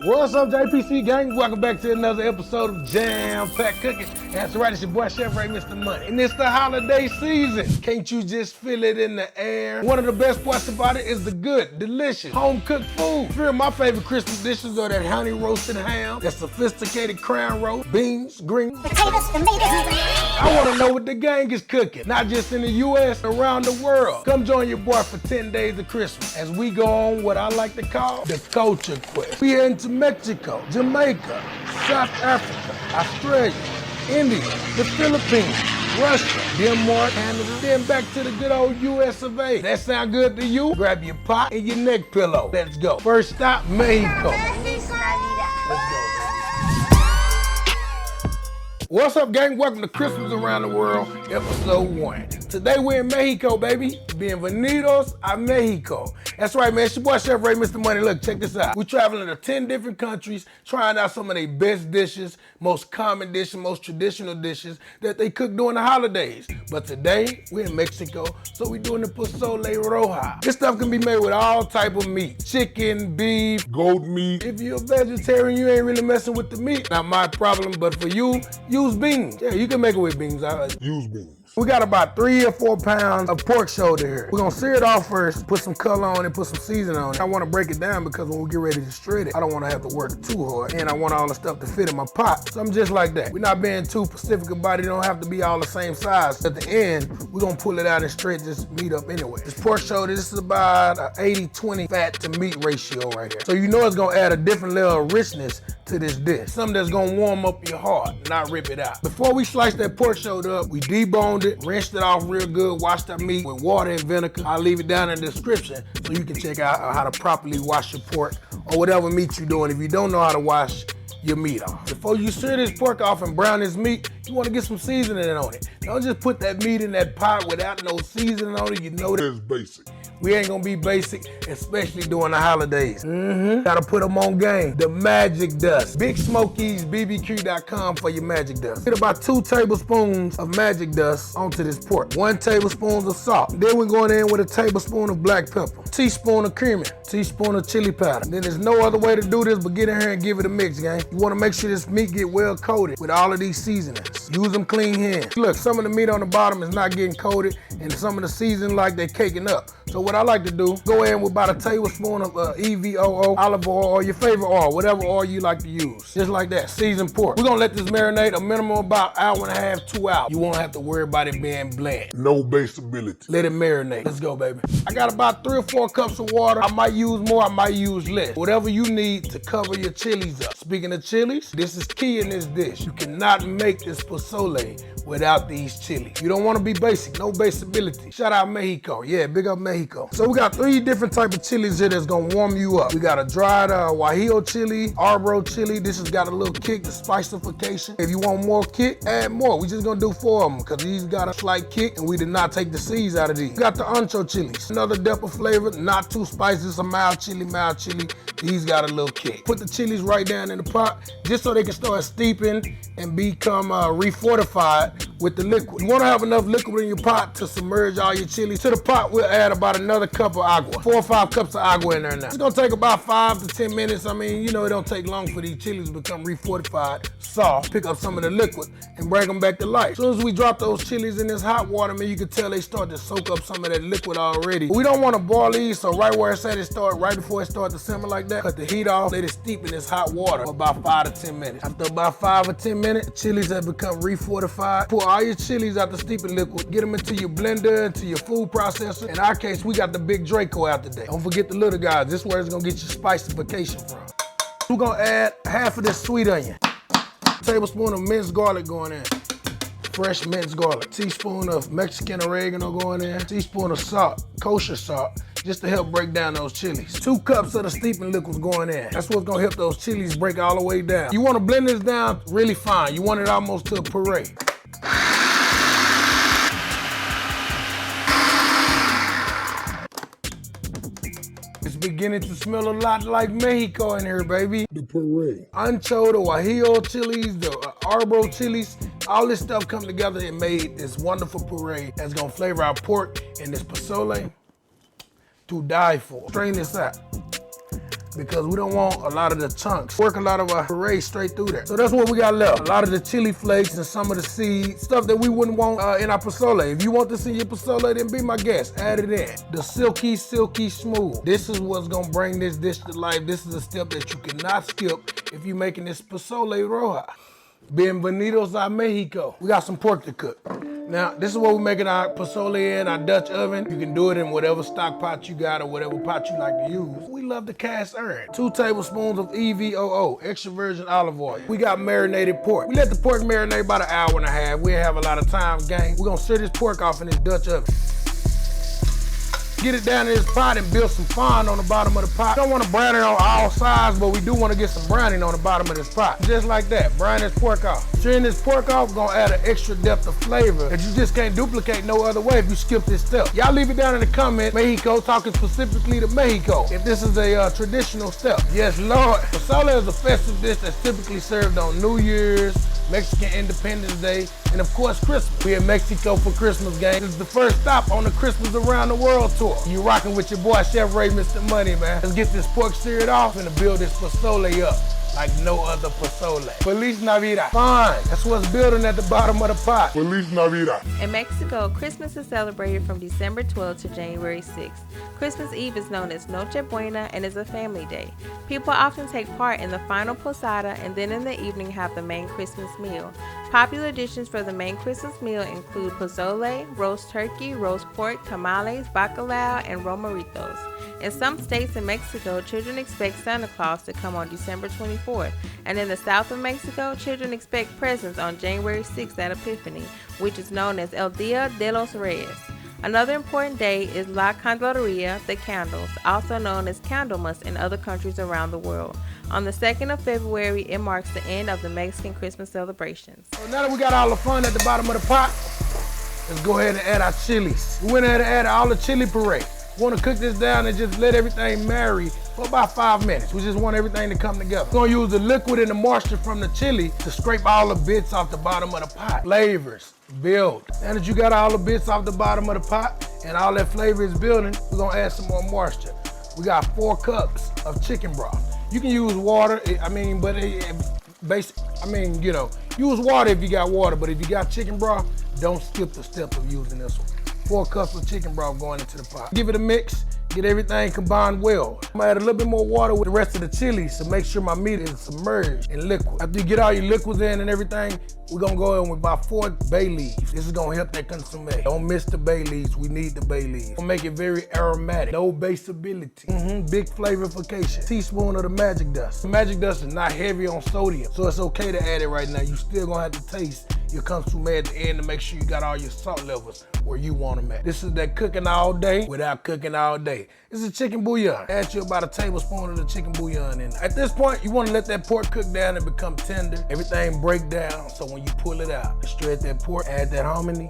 What's up, JPC gang? Welcome back to another episode of Jam Packed Cooking. That's right, it's your boy Chef Ray, Mr. Money. And it's the holiday season. Can't you just feel it in the air? One of the best parts about it is the good, delicious, home-cooked food. Three of my favorite Christmas dishes are that honey roasted ham, that sophisticated crown roast, beans, greens, potatoes, tomatoes. I want to know what the gang is cooking, not just in the U.S., around the world. Come join your boy for 10 days of Christmas as we go on what I like to call the culture quest. We heading to Mexico, Jamaica, South Africa, Australia, India, the Philippines, Russia, Denmark, Canada, then back to the good old US of A. That sound good to you? Grab your pot and your neck pillow. Let's go. First stop, Mexico. Let's go. What's up, gang? Welcome to Christmas Around the World, episode 1. Today we're in Mexico, baby. Bienvenidos a Mexico. That's right, man. It's your boy Chef Ray, Mr. Money. Look, check this out. We're traveling to 10 different countries, trying out some of their best dishes, most common dishes, most traditional dishes that they cook during the holidays. But today, we're in Mexico, so we're doing the Pozole Rojo. This stuff can be made with all type of meat. Chicken, beef, goat meat. If you're a vegetarian, you ain't really messing with the meat. Not my problem, but for you, use beans. Yeah, you can make it with beans. Use beans. We got about 3 or 4 pounds of pork shoulder here. We're gonna sear it off first, put some color on it, put some seasoning on it. I wanna break it down because when we get ready to shred it, I don't wanna have to work too hard. And I want all the stuff to fit in my pot. So I'm just like that. We're not being too specific about it. It don't have to be all the same size. At the end, we're gonna pull it out and shred this meat up anyway. This pork shoulder, this is about an 80-20 fat to meat ratio right here. So you know it's gonna add a different level of richness to this dish. Something that's gonna warm up your heart, not rip it out. Before we slice that pork shoulder up, we deboned it, rinsed it off real good, washed that meat with water and vinegar. I'll leave it down in the description so you can check out how to properly wash your pork or whatever meat you're doing if you don't know how to wash your meat off. Before you sear this pork off and brown this meat, you want to get some seasoning on it. Don't just put that meat in that pot without no seasoning on it. You know that's basic. We ain't gonna be basic, especially during the holidays. Gotta put them on game. The magic dust. Big Smokeys, BBQ.com for your magic dust. Get about 2 tablespoons of magic dust onto this pork. 1 tablespoon of salt. Then we're going in with a tablespoon of black pepper. Teaspoon of cumin. Teaspoon of chili powder. Then there's no other way to do this but get in here and give it a mix, gang. You wanna make sure this meat get well coated with all of these seasonings. Use them clean hands. Look, some of the meat on the bottom is not getting coated and some of the seasoning like they're caking up. So what I like to do, go in with about a tablespoon of EVOO, olive oil, or your favorite oil, whatever oil you like to use. Just like that, seasoned pork. We're gonna let this marinate a minimum about 1.5 to 2 hours. You won't have to worry about it being bland. No baseability. Let it marinate. Let's go, baby. I got about 3 or 4 cups of water. I might use more, I might use less. Whatever you need to cover your chilies up. Speaking of chilies, this is key in this dish. You cannot make this pozole without these chilies. You don't want to be basic, no baseability. Shout out Mexico. Yeah, big up Mexico. So we got 3 different type of chilies here that's gonna warm you up. We got a dried guajillo chili, arbol chili. This has got a little kick, the spicification. If you want more kick, add more. We just gonna do 4 of them because these got a slight kick and we did not take the seeds out of these. We got the ANCHO chilies. Another depth of flavor, not too spicy. It's a mild chili, mild chili. These got a little kick. Put the chilies right down in the pot just so they can start steeping and become refortified with the liquid. You wanna have enough liquid in your pot to submerge all your chilies. To the pot, we'll add about another cup of agua. 4 or 5 cups of agua in there now. It's gonna take about 5 to 10 minutes. I mean, you know, it don't take long for these chilies to become refortified, soft, pick up some of the liquid and bring them back to life. As soon as we drop those chilies in this hot water, man, you can tell they start to soak up some of that liquid already. We don't wanna boil these, so right where it's at, right before it starts to simmer like that, cut the heat off, let it steep in this hot water for about 5 to 10 minutes. After about 5 or 10 minutes, chilies have become refortified. Pour all your chilies out the steeping liquid, get them into your blender, into your food processor. In our case, we got the big Draco out today. Don't forget the little guys. This is where it's gonna get your spicification from. We're gonna add half of this sweet onion. Tablespoon of minced garlic going in. Fresh minced garlic. Teaspoon of Mexican oregano going in. Teaspoon of salt, kosher salt, just to help break down those chilies. 2 cups of the steeping liquids going in. That's what's gonna help those chilies break all the way down. You wanna blend this down really fine. You want it almost to a puree. It's beginning to smell a lot like Mexico in here, baby. The puree. Ancho, the guajillo chilies, the arbol chilies, all this stuff come together and made this wonderful puree that's gonna flavor our pork and this pozole to die for. Strain this out. because we don't want a lot of the chunks. Work a lot of our puree straight through there. So that's what we got left. A lot of the chili flakes and some of the seeds, stuff that we wouldn't want in our pozole. If you want this in your pozole, then be my guest. Add it in. The silky, silky smooth. This is what's gonna bring this dish to life. This is a step that you cannot skip if you're making this Pozole Rojo. Bienvenidos a Mexico. We got some pork to cook. Now, this is what we're making our pozole in, our Dutch oven. You can do it in whatever stock pot you got or whatever pot you like to use. We love the cast iron. 2 tablespoons of EVOO, extra virgin olive oil. We got marinated pork. We let the pork marinate about an hour and a half. We have a lot of time, gang. We're gonna stir this pork off in this Dutch oven. Get it down in this pot and build some fond on the bottom of the pot. Don't want to brown it on all sides, but we do want to get some browning on the bottom of this pot. Just like that, brown this pork off. Stirring this pork off, gonna add an extra depth of flavor that you just can't duplicate no other way if you skip this step. Y'all leave it down in the comment, Mexico, talking specifically to Mexico, if this is a traditional step. Yes, Lord. Pozole is a festive dish that's typically served on New Year's, Mexican Independence Day, and of course Christmas. We in Mexico for Christmas, gang. This is the first stop on the Christmas Around the World tour. You rocking with your boy Chef Ray, Mr. Money, man. Let's get this pork seared off and build this pozole up like no other pozole. Feliz Navidad. Fine. That's what's building at the bottom of the pot. Feliz Navidad. In Mexico, Christmas is celebrated from December 12th to January 6th. Christmas Eve is known as Noche Buena and is a family day. People often take part in the final posada and then in the evening have the main Christmas meal. Popular dishes for the main Christmas meal include pozole, roast turkey, roast pork, tamales, bacalao, and romeritos. In some states in Mexico, children expect Santa Claus to come on December 24th, and in the south of Mexico, children expect presents on January 6th at Epiphany, which is known as El Dia de los Reyes. Another important day is La Candeleria, the candles, also known as Candlemas in other countries around the world. On the 2nd of February, it marks the end of the Mexican Christmas celebrations. So now that we got all the fun at the bottom of the pot, let's go ahead and add our chilies. We went ahead and added all the chili puree. We want to cook this down and just let everything marry for about 5 minutes. We just want everything to come together. We're gonna use the liquid and the moisture from the chili to scrape all the bits off the bottom of the pot. Flavors build. Now that you got all the bits off the bottom of the pot and all that flavor is building, we're gonna add some more moisture. We got 4 cups of chicken broth. You can use water, use water if you got water, but if you got chicken broth, don't skip the step of using this one. 4 cups of chicken broth going into the pot. Give it a mix, get everything combined well. I'm gonna add a little bit more water with the rest of the chilies to make sure my meat is submerged in liquid. After you get all your liquids in and everything, we're gonna go in with about 4 bay leaves. This is gonna help that consomme. Don't miss the bay leaves, we need the bay leaves. We'll make it very aromatic, no baseability. Big flavorification. Teaspoon of the magic dust. The magic dust is not heavy on sodium, so it's okay to add it right now. You still gonna have to taste your consomme at the end to make sure you got all your salt levels where you want them at. This is that cooking all day without cooking all day. This is chicken bouillon. Add you about a tablespoon of the chicken bouillon in. At this point, you want to let that pork cook down and become tender. Everything break down, so when you pull it out, shred that pork, add that hominy.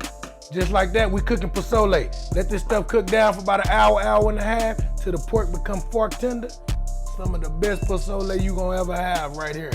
Just like that, we cooking pozole. Let this stuff cook down for about an hour, hour and a half, till the pork become fork tender. Some of the best pozole you gonna ever have right here.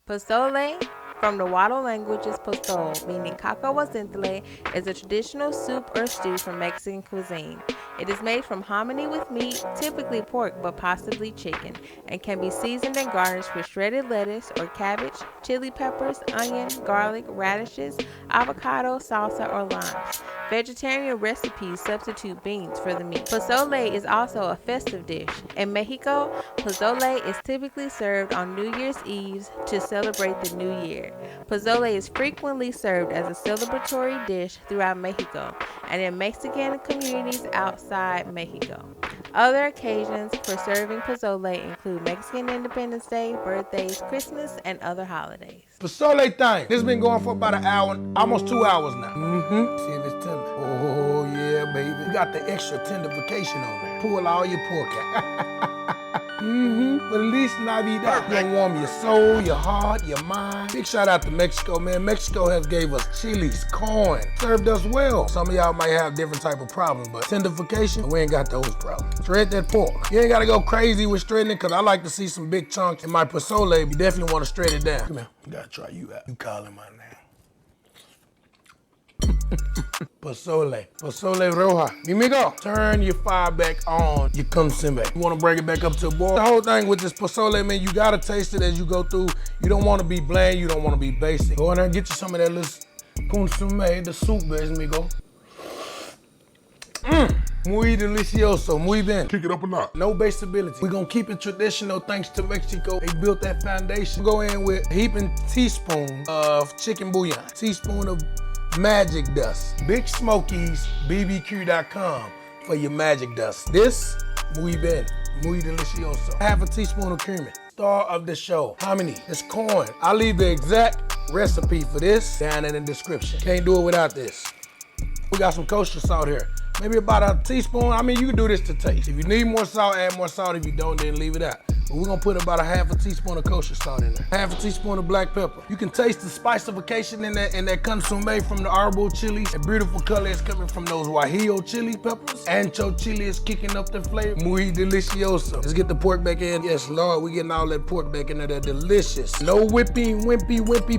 Pozole, from the Wado language, is pozole, meaning cacahuate simple, is a traditional soup or stew from Mexican cuisine. It is made from hominy with meat, typically pork but possibly chicken, and can be seasoned and garnished with shredded lettuce or cabbage, chili peppers, onion, garlic, radishes, avocado, salsa, or limes. Vegetarian recipes substitute beans for the meat. Pozole is also a festive dish. In Mexico, pozole is typically served on New Year's Eve to celebrate the New Year. Pozole is frequently served as a celebratory dish throughout Mexico and in Mexican communities outside Mexico. Other occasions for serving pozole include Mexican Independence Day, birthdays, Christmas, and other holidays. Pozole thing. This has been going for about an hour, almost 2 hours now. See if it's tender. Oh yeah, baby. You got the extra tendification on there. Pull all your pork out. Feliz Navidad. You gonna warm your soul, your heart, your mind. Big shout out to Mexico, man. Mexico has gave us chilies, corn, served us well. Some of y'all might have different type of problems, but tendification, we ain't got those problems. Shred that pork. You ain't gotta go crazy with shredding it, cause I like to see some big chunks in my pozole. You definitely wanna shred it down. Come here, I gotta try you out. You calling my name. Pozole Rojo. Mimigo, turn your fire back on your consomme. You wanna bring it back up to a boil. The whole thing with this pozole, man, you gotta taste it as you go through. You don't wanna be bland, you don't wanna be basic. Go in there and get you some of that little consomme, the soup, amigo. Muy delicioso, muy bien. Kick it up a notch. No baseability. We're gonna keep it traditional thanks to Mexico. They built that foundation. Go in with a heaping teaspoon of chicken bouillon, teaspoon of magic dust. Big Smokeys, BBQ.com for your magic dust. This, muy bien, muy delicioso. Half a teaspoon of cumin. Star of the show, hominy, it's corn. I'll leave the exact recipe for this down in the description. Can't do it without this. We got some kosher salt here. Maybe about a teaspoon. I mean, you can do this to taste. If you need more salt, add more salt. If you don't, then leave it out. But we're gonna put about a half a teaspoon of kosher salt in there. Half a teaspoon of black pepper. You can taste the spicification in that consomme from the ARBOL chilies. The beautiful color is coming from those guajillo chili peppers. Ancho chili is kicking up the flavor. Muy delicioso. Let's get the pork back in. Yes, Lord, we getting all that pork back in there. They're delicious. No wimpy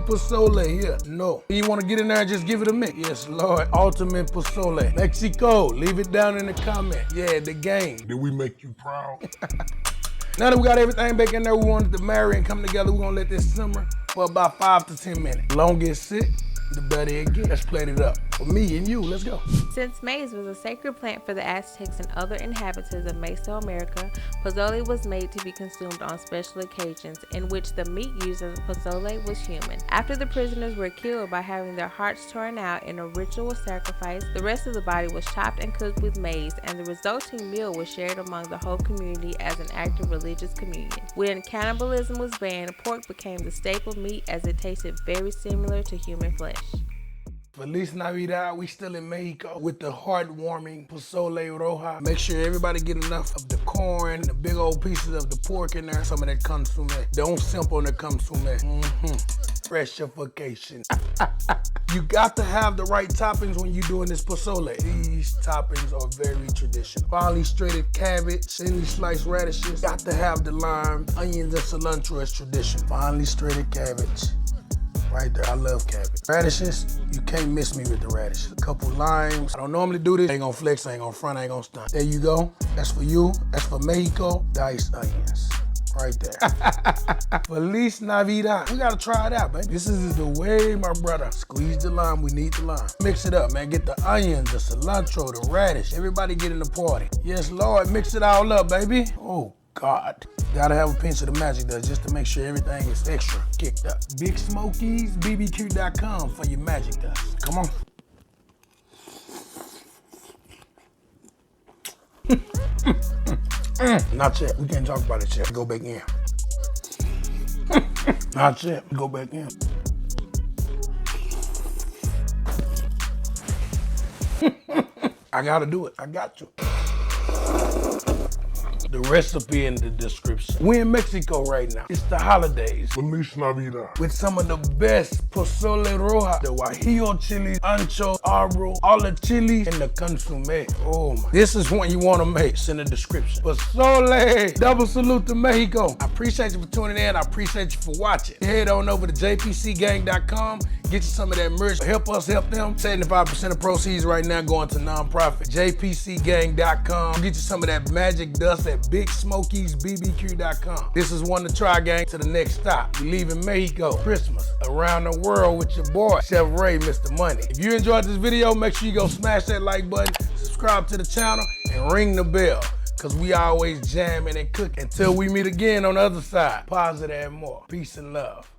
pozole here. No. You wanna get in there and just give it a mix. Yes, Lord. Ultimate pozole. Mexico, leave it down in the comment. Yeah, the game. Did we make you proud? Now that we got everything back in there, we wanted to marry and come together. We're gonna let this simmer for about 5 to 10 minutes. The longer it sit, the better it gets. Let's plate it up. For me and you, let's go. Since maize was a sacred plant for the Aztecs and other inhabitants of Mesoamerica, pozole was made to be consumed on special occasions in which the meat used as pozole was human. After the prisoners were killed by having their hearts torn out in a ritual sacrifice, the rest of the body was chopped and cooked with maize, and the resulting meal was shared among the whole community as an act of religious communion. When cannibalism was banned, pork became the staple meat as it tasted very similar to human flesh. Feliz Navidad, we still in Mexico with the heartwarming Pozole Rojo. Make sure everybody get enough of the corn, the big old pieces of the pork in there, some of that consomme. Don't simple on the consomme. Freshification. You got to have the right toppings when you're doing this pozole. These toppings are very traditional. Finely shredded cabbage, thinly sliced radishes. Got to have the lime, onions, and cilantro as tradition. Finely shredded cabbage. Right there, I love cabbage. Radishes, you can't miss me with the radishes. A couple limes. I don't normally do this. I ain't gonna flex, I ain't gonna front, I ain't gonna stunt. There you go. That's for you. That's for Mexico. Diced onions. Right there. Feliz Navidad. We gotta try it out, baby. This is the way, my brother. Squeeze the lime, we need the lime. Mix it up, man. Get the onions, the cilantro, the radish. Everybody get in the party. Yes, Lord, mix it all up, baby. Oh, God. Gotta have a pinch of the magic dust just to make sure everything is extra kicked up. Big Smokeys, BBQ.com for your magic dust. Come on. Not yet. We can't talk about it yet. Go back in. Not yet. Go back in. I gotta do it. I got to. The recipe in the description. We're in Mexico right now. It's the holidays. Feliz Navidad. With some of the best Pozole Rojo, the guajillo chilies, ancho, arbol, all the chilies, and the consomme. Oh my. This is what you want to make. It's in the description. Pozole. Double salute to Mexico. I appreciate you for tuning in. I appreciate you for watching. Head on over to jpcgang.com. Get you some of that merch. Help us help them. 75% of proceeds right now going to nonprofit. jpcgang.com. Get you some of that magic dust at BigSmokeysBBQ.com. This is one to try, gang. To the next stop. We leaving Mexico. Christmas around the world with your boy, Chef Ray, Mr. Money. If you enjoyed this video, make sure you go smash that like button, subscribe to the channel, and ring the bell. Cause we always jamming and cooking. Until we meet again on the other side. Positive and more. Peace and love.